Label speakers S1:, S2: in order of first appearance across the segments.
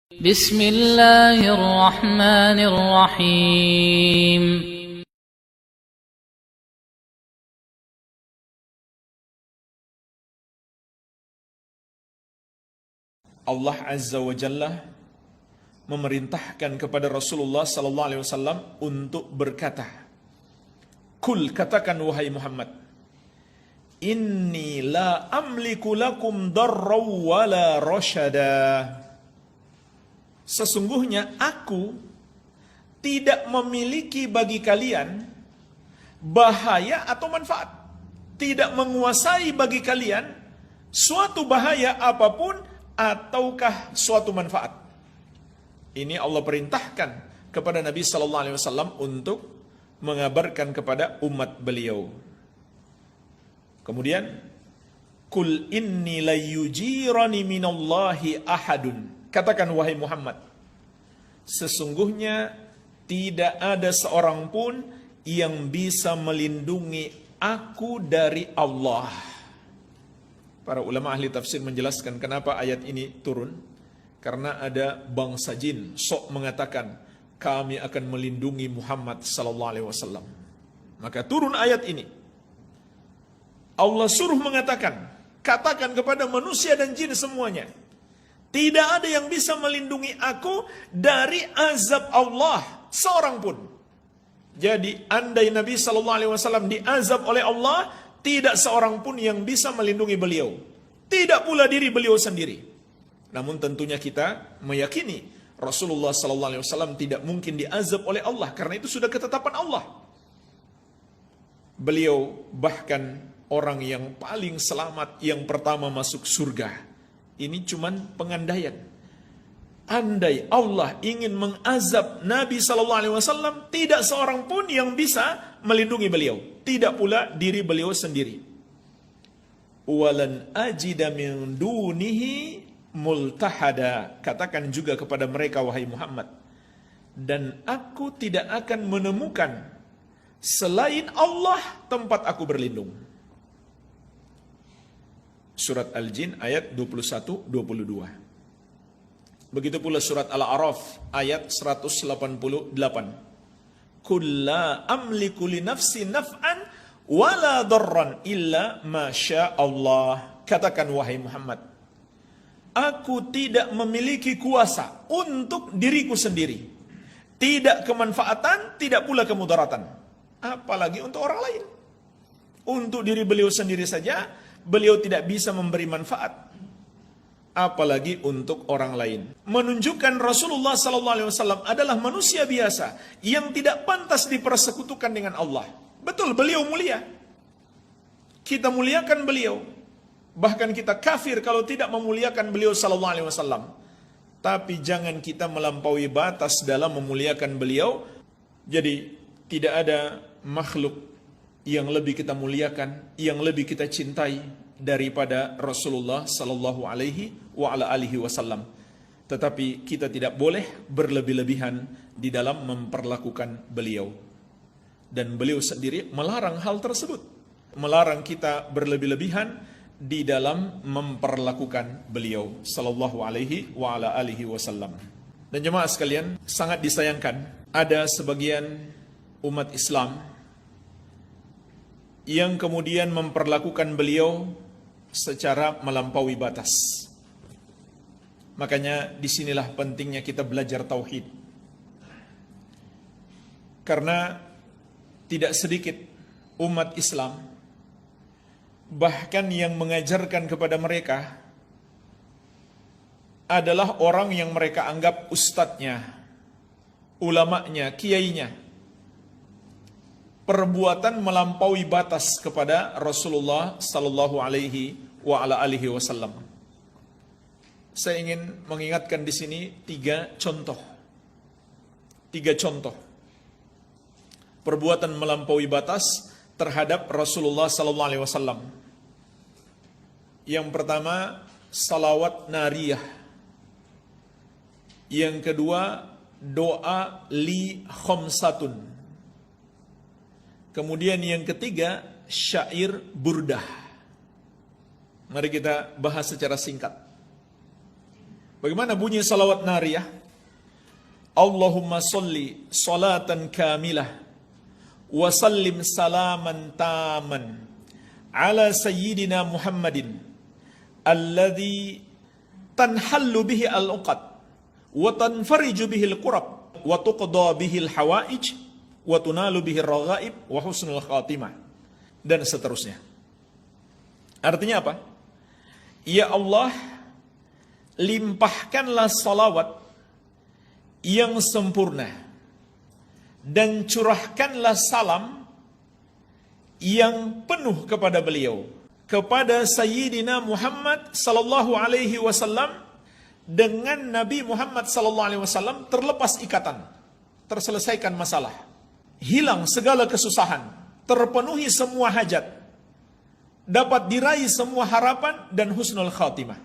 S1: بسم الله الرحمن الرحيم
S2: Allah Azza wa Jalla memerintahkan kepada Rasulullah sallallahu alaihi wasallam untuk berkata, "Kul, katakan wahai Muhammad, inni la amliku lakum darra wala rasyada." Sesungguhnya aku tidak memiliki bagi kalian bahaya atau manfaat. Tidak menguasai bagi kalian suatu bahaya apapun ataukah suatu manfaat. Ini Allah perintahkan kepada Nabi sallallahu alaihi wasallam untuk mengabarkan kepada umat beliau. Kemudian, "Kul inni la yujirani minallahi ahadun." Katakan wahai Muhammad, sesungguhnya tidak ada seorang pun yang bisa melindungi aku dari Allah. Para ulama ahli tafsir menjelaskan kenapa ayat ini turun. Karena ada bangsa jin sok mengatakan, kami akan melindungi Muhammad sallallahu alaihi wasallam. Maka turun ayat ini. Allah suruh mengatakan, katakan kepada manusia dan jin semuanya, tidak ada yang bisa melindungi aku dari azab Allah seorang pun. Jadi andai Nabi sallallahu alaihi wasallam diazab oleh Allah, tidak seorang pun yang bisa melindungi beliau. Tidak pula diri beliau sendiri. Namun tentunya kita meyakini Rasulullah sallallahu alaihi wasallam tidak mungkin diazab oleh Allah karena itu sudah ketetapan Allah. Beliau bahkan orang yang paling selamat, yang pertama masuk surga. Ini cuman pengandaian. Andai Allah ingin mengazab Nabi sallallahu alaihi wasallam, tidak seorang pun yang bisa melindungi beliau, tidak pula diri beliau sendiri. Walan ajida min dunihi multahada. Katakan juga kepada mereka wahai Muhammad, dan aku tidak akan menemukan selain Allah tempat aku berlindung. Surat Al-Jin ayat 21-22. Begitu pula surat Al-A'raf ayat 188. Qul la amliku li nafsi naf'an wala darran illa ma syaa Allah. Katakan wahai Muhammad, aku tidak memiliki kuasa untuk diriku sendiri. Tidak kemanfaatan, tidak pula kemudaratan. Apalagi untuk orang lain. Untuk diri beliau sendiri saja beliau tidak bisa memberi manfaat, apalagi untuk orang lain. Menunjukkan Rasulullah SAW adalah manusia biasa yang tidak pantas dipersekutukan dengan Allah. Betul, beliau mulia. Kita muliakan beliau. Bahkan kita kafir kalau tidak memuliakan beliau SAW. Tapi jangan kita melampaui batas dalam memuliakan beliau. Jadi tidak ada makhluk yang lebih kita muliakan, yang lebih kita cintai daripada Rasulullah sallallahu alaihi wa ala alihi wasallam. Tetapi kita tidak boleh berlebih-lebihan di dalam memperlakukan beliau. Dan beliau sendiri melarang hal tersebut. Melarang kita berlebih-lebihan di dalam memperlakukan beliau sallallahu alaihi wa ala alihi wasallam. Dan jemaah sekalian, sangat disayangkan ada sebagian umat Islam yang kemudian memperlakukan beliau secara melampaui batas. Makanya disinilah pentingnya kita belajar tauhid. Karena tidak sedikit umat Islam bahkan yang mengajarkan kepada mereka adalah orang yang mereka anggap ustadznya, ulamanya, kiainya. Perbuatan melampaui batas kepada Rasulullah sallallahu alaihi wa ala alihi wasallam. Saya ingin mengingatkan di sini tiga contoh. Perbuatan melampaui batas terhadap Rasulullah sallallahu alaihi wasallam. Yang pertama, salawat nariyah. Yang kedua, doa li khamsatun. Kemudian yang ketiga, syair burdah. Mari kita bahas secara singkat. Bagaimana bunyi salawat nariyah? Allahumma salli salatan kamilah wa sallim salaman taman ala sayyidina Muhammadin alladhi tanhallu bihi al-uqad wa tanfariju bihi al-qurab wa tuqda bihi al-hawaij wa tunalu bihi ar-raghaib wa husnul khatimah, dan seterusnya. Artinya apa? Ya Allah, limpahkanlah salawat yang sempurna dan curahkanlah salam yang penuh kepada beliau, kepada Sayyidina Muhammad sallallahu alaihi wasallam. Dengan Nabi Muhammad sallallahu alaihi wasallam terlepas ikatan, terselesaikan masalah, hilang segala kesusahan, terpenuhi semua hajat, dapat diraih semua harapan dan husnul khatimah.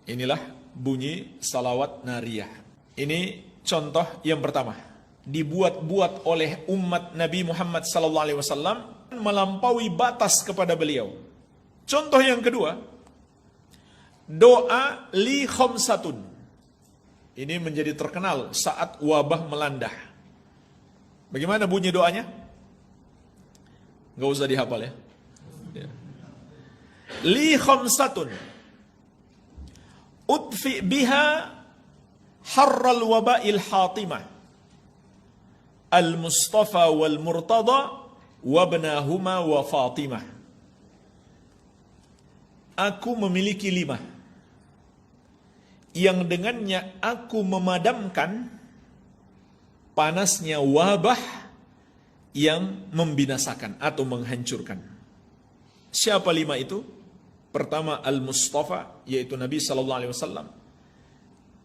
S2: Inilah bunyi salawat nariyah. Ini contoh yang pertama, dibuat-buat oleh umat Nabi Muhammad sallallahu alaihi wasallam, melampaui batas kepada beliau. Contoh yang kedua, doa li khamsatun. Ini menjadi terkenal saat wabah melanda. Bagaimana bunyi doanya? Gak usah dihafal ya. Li khamsatun udfi biha harral waba'il hatimah al-Mustafa wal Murtada wabnahuma wa Fatimah. Aku memiliki 5 yang dengannya aku memadamkan panasnya wabah yang membinasakan atau menghancurkan. Siapa 5 itu? Pertama Al-Mustafa, yaitu Nabi sallallahu alaihi wasallam.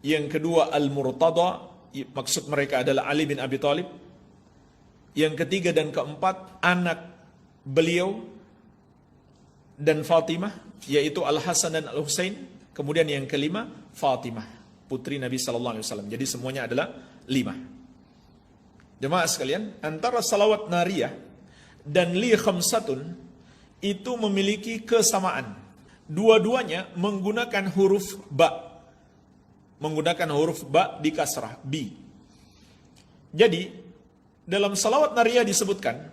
S2: Yang kedua Al-Murtada, maksud mereka adalah Ali bin Abi Thalib. Yang ketiga dan keempat anak beliau dan Fatimah, yaitu Al-Hasan dan Al-Husain. Kemudian yang kelima Fatimah, putri Nabi sallallahu alaihi wasallam. Jadi semuanya adalah 5. Jemaah sekalian, antara salawat nariyah dan li khamsatun itu memiliki kesamaan. Dua-duanya menggunakan huruf ba. Menggunakan huruf ba di kasrah, bi. Jadi, dalam salawat nariyah disebutkan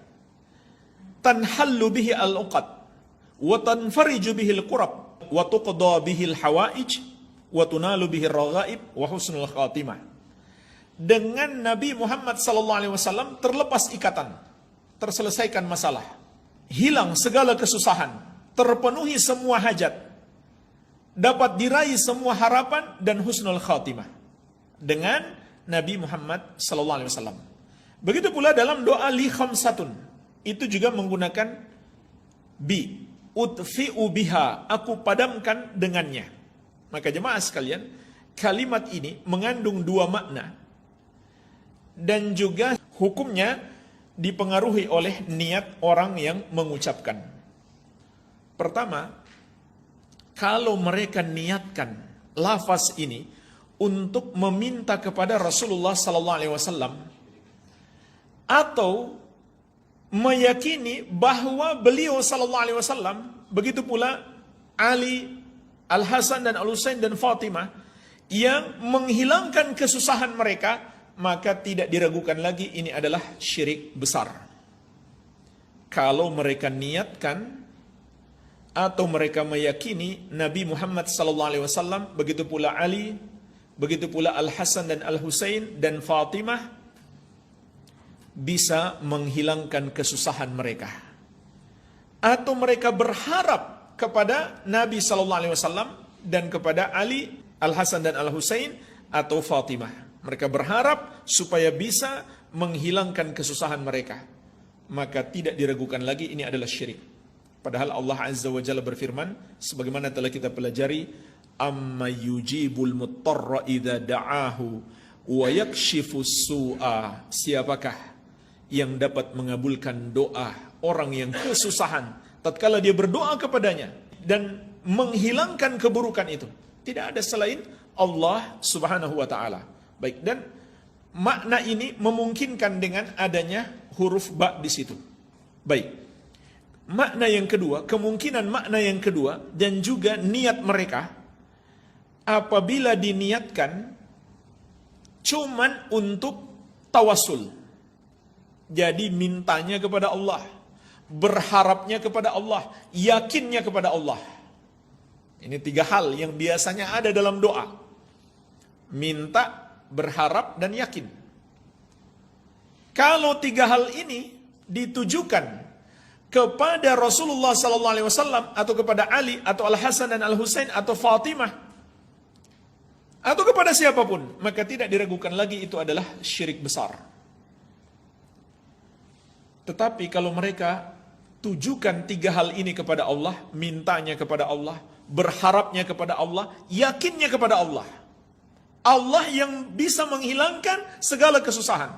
S2: tanhallu bihi al-uqad wa tanfariju bihi al-qurab wa tuqda bihi al-hawaij wa tunalu bihi ar-raghaib wa husnul khatimah. Dengan Nabi Muhammad sallallahu alaihi wasallam terlepas ikatan, terselesaikan masalah, hilang segala kesusahan, terpenuhi semua hajat, dapat diraih semua harapan dan husnul khatimah dengan Nabi Muhammad sallallahu alaihi wasallam. Begitu pula dalam doa li khamsatun, itu juga menggunakan bi, utfi'u biha, aku padamkan dengannya. Maka jemaah sekalian, kalimat ini mengandung 2 makna dan juga hukumnya dipengaruhi oleh niat orang yang mengucapkan. Pertama, kalau mereka niatkan lafaz ini untuk meminta kepada Rasulullah sallallahu alaihi wasallam atau meyakini bahwa beliau sallallahu alaihi wasallam, begitu pula Ali, Al-Hasan dan Al-Husain dan Fatimah yang menghilangkan kesusahan mereka, maka tidak diragukan lagi ini adalah syirik besar. Kalau mereka niatkan atau mereka meyakini Nabi Muhammad sallallahu alaihi wasallam, begitu pula Ali, begitu pula Al-Hasan dan Al-Husain dan Fatimah bisa menghilangkan kesusahan mereka, atau mereka berharap kepada Nabi sallallahu alaihi wasallam dan kepada Ali, Al-Hasan dan Al-Husain atau Fatimah. Mereka berharap supaya bisa menghilangkan kesusahan mereka. Maka tidak diragukan lagi ini adalah syirik. Padahal Allah Azza wa Jalla berfirman, sebagaimana telah kita pelajari, amma yujibul muttarra idza da'ahu wa yakshifus su'a. Siapakah yang dapat mengabulkan doa orang yang kesusahan tatkala dia berdoa kepadanya dan menghilangkan keburukan itu? Tidak ada selain Allah Subhanahu wa taala. Baik, dan makna ini memungkinkan dengan adanya huruf ba di situ. Baik. Makna yang kedua, kemungkinan makna yang kedua dan juga niat mereka apabila diniatkan cuman untuk tawasul. Jadi mintanya kepada Allah, berharapnya kepada Allah, yakinnya kepada Allah. Ini 3 hal yang biasanya ada dalam doa. Minta, berharap, dan yakin. Kalau 3 hal ini ditujukan kepada Rasulullah SAW atau kepada Ali atau Al-Hasan dan Al-Husain atau Fatimah atau kepada siapapun, maka tidak diragukan lagi itu adalah syirik besar. Tetapi kalau mereka tujukan 3 hal ini kepada Allah, mintanya kepada Allah, berharapnya kepada Allah, yakinnya kepada Allah, Allah yang bisa menghilangkan segala kesusahan.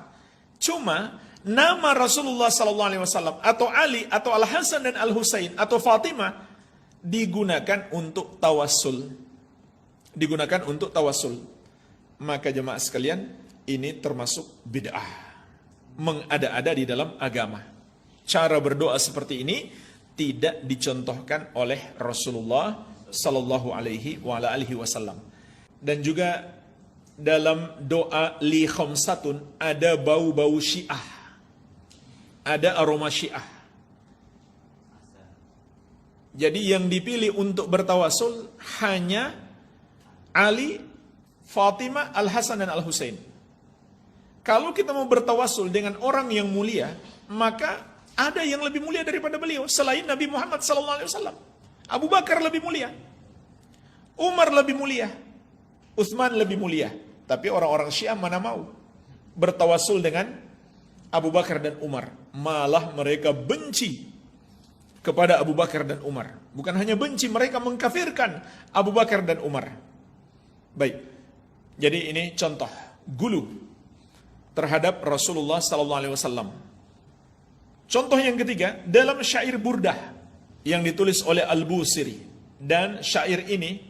S2: Cuma nama Rasulullah SAW atau Ali atau Al-Hasan dan Al-Husain atau Fatimah digunakan untuk tawassul. Digunakan untuk tawassul. Maka jemaah sekalian, ini termasuk bid'ah, mengada-ada di dalam agama. Cara berdoa seperti ini tidak dicontohkan oleh Rasulullah sallallahu alaihi wasallam. Dan juga dalam doa li khamsatun ada bau-bau Syiah, ada aroma Syiah. Jadi yang dipilih untuk bertawasul hanya Ali, Fatimah, Al-Hasan dan Al-Husain. Kalau kita mau bertawasul dengan orang yang mulia, maka ada yang lebih mulia daripada beliau selain Nabi Muhammad SAW. Abu Bakar lebih mulia, Umar lebih mulia, Utsman lebih mulia. Tapi orang-orang Syiah mana mau bertawasul dengan Abu Bakar dan Umar. Malah mereka benci kepada Abu Bakar dan Umar. Bukan hanya benci, mereka mengkafirkan Abu Bakar dan Umar. Baik, jadi ini contoh gulu terhadap Rasulullah SAW. Contoh yang ketiga, dalam syair Burdah yang ditulis oleh Al-Busiri. Dan syair ini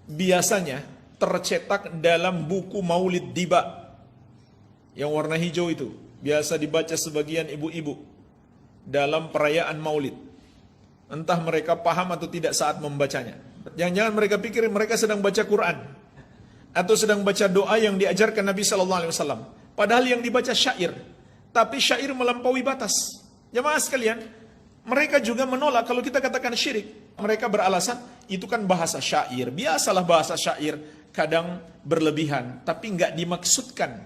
S2: biasanya tercetak dalam buku Maulid Diba yang warna hijau itu. Biasa dibaca sebagian ibu-ibu dalam perayaan Maulid. Entah mereka paham atau tidak saat membacanya. Jangan-jangan mereka pikir mereka sedang baca Quran atau sedang baca doa yang diajarkan Nabi SAW. Padahal yang dibaca syair. Tapi syair melampaui batas. Jemaah sekalian, mereka juga menolak kalau kita katakan syirik. Mereka beralasan, itu kan bahasa syair. Biasalah bahasa syair, kadang berlebihan. Tapi nggak dimaksudkan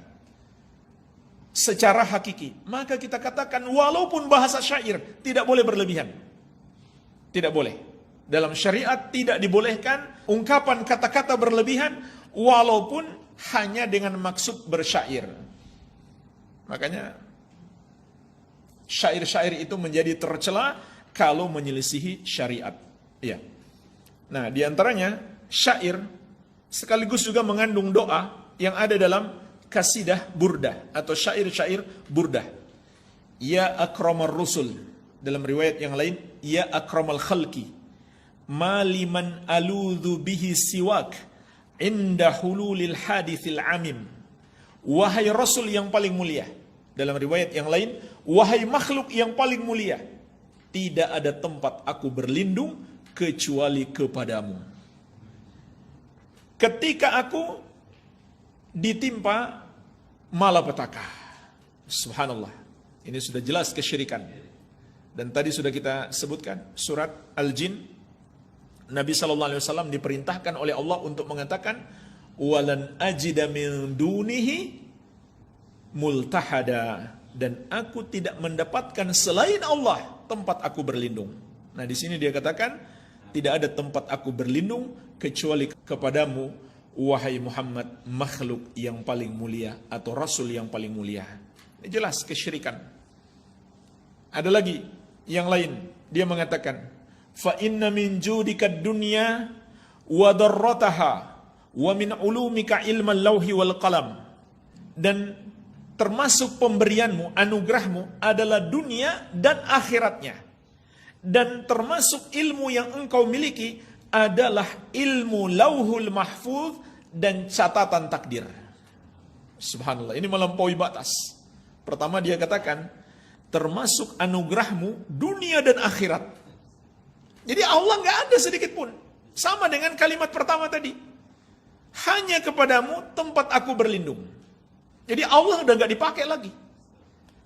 S2: secara hakiki. Maka kita katakan, walaupun bahasa syair, tidak boleh berlebihan. Tidak boleh. Dalam syariat tidak dibolehkan ungkapan kata-kata berlebihan, walaupun hanya dengan maksud bersyair. Makanya syair-syair itu menjadi tercela kalau menyelisihi syariat. Ya. Nah, diantaranya syair sekaligus juga mengandung doa yang ada dalam kasidah Burdah atau syair-syair Burdah. Ya akramar rusul, dalam riwayat yang lain, ya akramal khalqi, maliman aludhu bihi siwak inda hululil hadithil amim. Wahai Rasul yang paling mulia. Dalam riwayat yang lain, wahai makhluk yang paling mulia, tidak ada tempat aku berlindung kecuali kepadamu. Ketika aku ditimpa malapetaka. Subhanallah. Ini sudah jelas kesyirikan. Dan tadi sudah kita sebutkan surat Al-Jin. Nabi SAW diperintahkan oleh Allah untuk mengatakan, walan ajida min dunihi multahada, dan aku tidak mendapatkan selain Allah tempat aku berlindung. Nah, di sini dia katakan tidak ada tempat aku berlindung kecuali kepadamu, wahai Muhammad, makhluk yang paling mulia atau Rasul yang paling mulia. Ini jelas kesyirikan. Ada lagi yang lain, dia mengatakan, fa inna min judika dunya wa darrataha wa min ulumika ilmal lauhi wal qalam. Dan termasuk pemberianmu, anugerahmu adalah dunia dan akhiratnya. Dan termasuk ilmu yang engkau miliki adalah ilmu lauhul mahfuz dan catatan takdir. Subhanallah, ini melampaui batas. Pertama dia katakan, termasuk anugerahmu dunia dan akhirat. Jadi Allah nggak ada sedikit pun. Sama dengan kalimat pertama tadi. hanya kepadamu tempat aku berlindung. Jadi Allah udah gak dipakai lagi.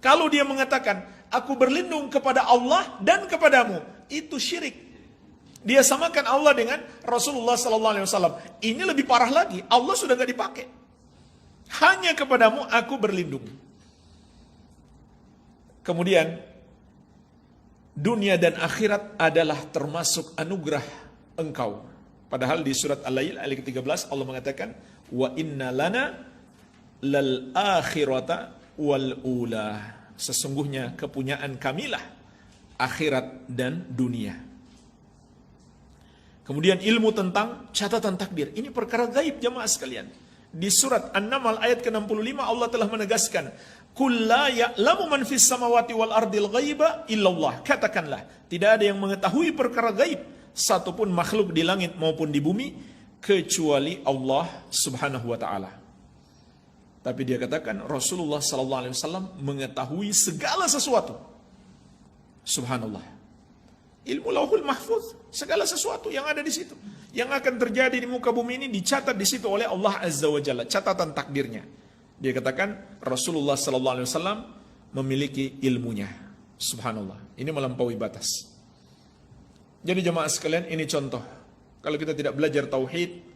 S2: Kalau dia mengatakan, aku berlindung kepada Allah dan kepadamu, itu syirik. Dia samakan Allah dengan Rasulullah SAW. Ini lebih parah lagi, Allah sudah gak dipakai. Hanya kepadamu aku berlindung. Kemudian, dunia dan akhirat adalah termasuk anugerah engkau. Padahal di surat Al-Lail ayat ke-13 Allah mengatakan, wa inna lana lal akhirata wal ula. Sesungguhnya kepunyaan kamilah akhirat dan dunia. Kemudian ilmu tentang catatan takdir. Ini perkara gaib jemaah sekalian. Di surat An-Naml ayat ke-65 Allah telah menegaskan, "Qul la ya'lamu man fis samawati wal ardil ghaiba illallah." Katakanlah, tidak ada yang mengetahui perkara gaib satupun makhluk di langit maupun di bumi kecuali Allah Subhanahu wa taala. Tapi dia katakan Rasulullah sallallahu alaihi wasallam mengetahui segala sesuatu. Subhanallah. Ilmu Lauhul Mahfuz, segala sesuatu yang ada di situ, yang akan terjadi di muka bumi ini dicatat di situ oleh Allah Azza wa Jalla, catatan takdirnya. Dia katakan Rasulullah sallallahu alaihi wasallam memiliki ilmunya. Subhanallah. Ini melampaui batas. Jadi jemaah sekalian, ini contoh. Kalau kita tidak belajar tauhid,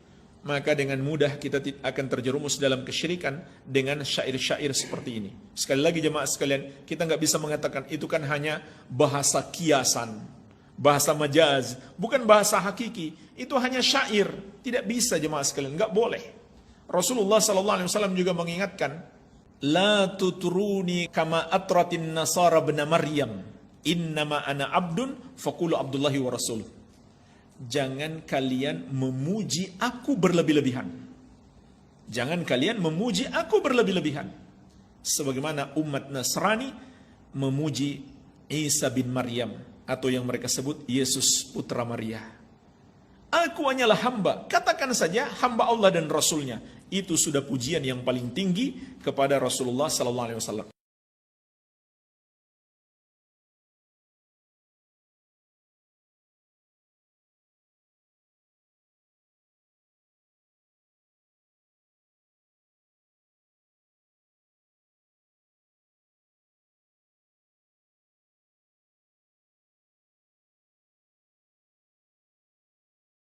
S2: maka dengan mudah kita akan terjerumus dalam kesyirikan dengan syair-syair seperti ini. Sekali lagi jemaah sekalian, kita nggak bisa mengatakan itu kan hanya bahasa kiasan, bahasa majaz, bukan bahasa hakiki. Itu hanya syair. Tidak bisa jemaah sekalian, nggak boleh. Rasulullah SAW juga mengingatkan, la tutruni kama atratin nasara bena Maryam, innama ana abdun faqulu abdullahi wa rasuluh. Jangan kalian memuji aku berlebih-lebihan. Jangan kalian memuji aku berlebih-lebihan. Sebagaimana umat Nasrani memuji Isa bin Maryam, atau yang mereka sebut Yesus putra Maria. Aku hanyalah hamba. Katakan saja hamba Allah dan Rasulnya. Itu sudah pujian yang paling tinggi kepada Rasulullah SAW.